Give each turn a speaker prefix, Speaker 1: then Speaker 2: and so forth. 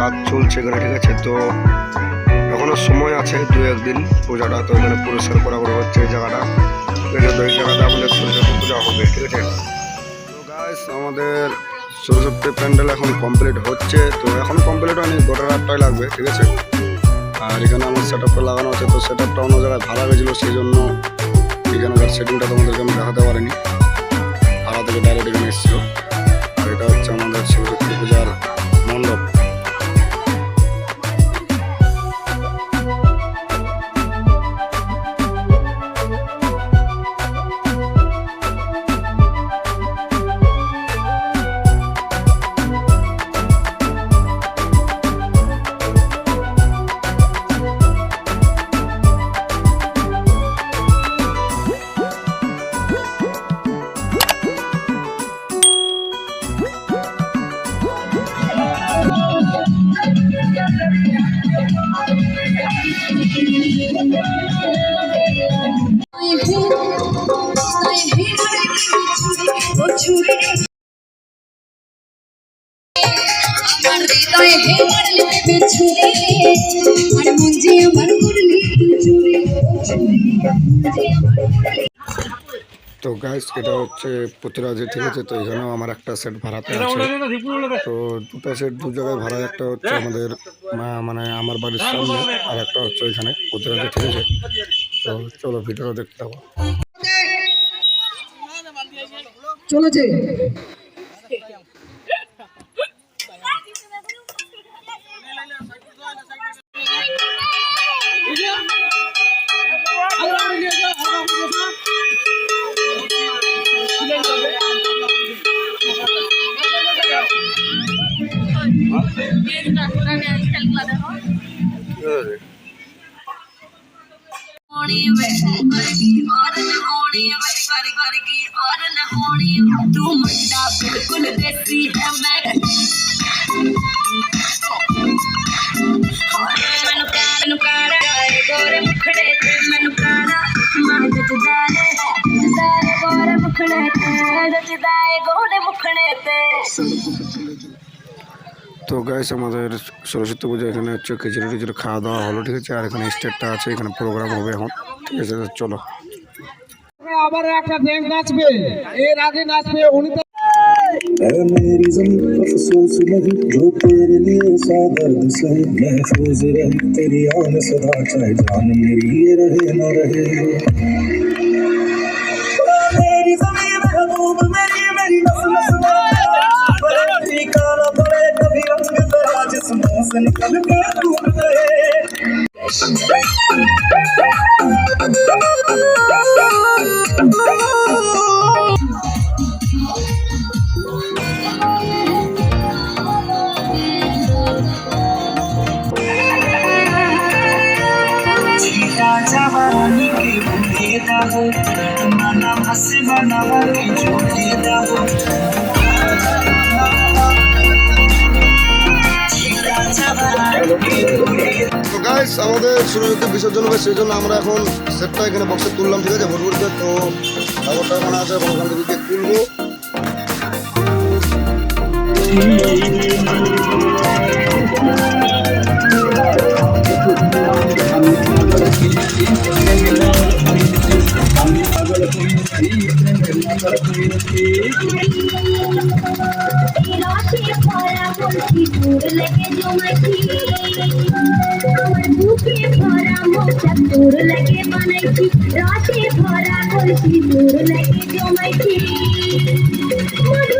Speaker 1: কাজ চলছে এখানে, ঠিক আছে। তো এখনো সময় আছে 2-1 দিন পূজাটা, তো এখানে পরিষ্কার করা হচ্ছে এই জায়গাটা। এই জায়গাটা আমাদের সরস্বতী পূজা হবে, ঠিক আছে। তো গাইস আমাদের সরস্বতী প্যান্ডেল এখন কমপ্লিট হচ্ছে, তো এখন কমপ্লিট হয়নি, গোটা রাতটাই লাগবে, ঠিক আছে। আর এখানে আমার সেট আপটা লাগানো আছে, তো সেট আপটা অন্য জায়গায় ভাড়া গেছিলো, সেই জন্য এখানকার সেটিংটা তোমাদেরকে আমি দেখাতে পারিনি। ভাড়া থেকে ডাইরেক্ট এখানে এসেছিলো। আর এটা হচ্ছে আমাদের সরস্বতী পূজার মণ্ডপ। তো গাইস এটা হচ্ছে পুতরাজি, ঠিক আছে। তো এখানেও আমার একটা সেট ভাড়াতে আছে, তো দুটো সেট দু জায়গায় ভাড়া। একটা হচ্ছে আমাদের মানে আমার বাড়ির সামনে, আর একটা হচ্ছে ওইখানে পুতরাজি, ঠিক আছে। তো চলো ভিডিও দেখতে থাকো।
Speaker 2: চলেছে तू मुंडा बिल्कुल देसी है मैं मैनू काड़ा गोरे मुखड़े ते मैनू काड़ा मां जचदाए गोरे मुखड़े ते जचदाए गोरे मुखड़े ते।
Speaker 1: তো গাইস আমাদের সরস্বতী পূজা এখানে হচ্ছে খিচুড়ি টিচুড়ি খাওয়া দাওয়া হলো, ঠিক আছে। আর এখানে স্টেজটা আছে, এখানে প্রোগ্রাম হবে এখন, ঠিক আছে। চলো
Speaker 2: আবার একটা ড্যান্স নাচবে, এর আগে নাচবে উনি।
Speaker 3: ऐ मेरी ज़मीं अफ़सोस नहीं जो तेरे लिए सा दर्द सहे, महफूज रहे तेरी आन सदा, चाहे जान मेरी ये रहे न रहे। मेरी ज़मीं महबूब मेरी मेरी नस नस में काला पड़े कभी रंग तेरा जिस्मों से निकल के टूट गए। जवानी के बुद्धि दाहो माना हसे बनावा की जोड़ी दाहो।
Speaker 1: তো গাইস আমাদের সরস্বতী বিসর্জন হবে, সেই জন্য আমরা এখন সেটটা এখানে বক্সে তুললাম, ঠিক আছে, ভোরভোরকে। তো খবরটা মনে আছে, এখন ওখান থেকে তুলবো।
Speaker 4: लगे बनाई राते भरा खुशी दूर लगे जो मैं हमारे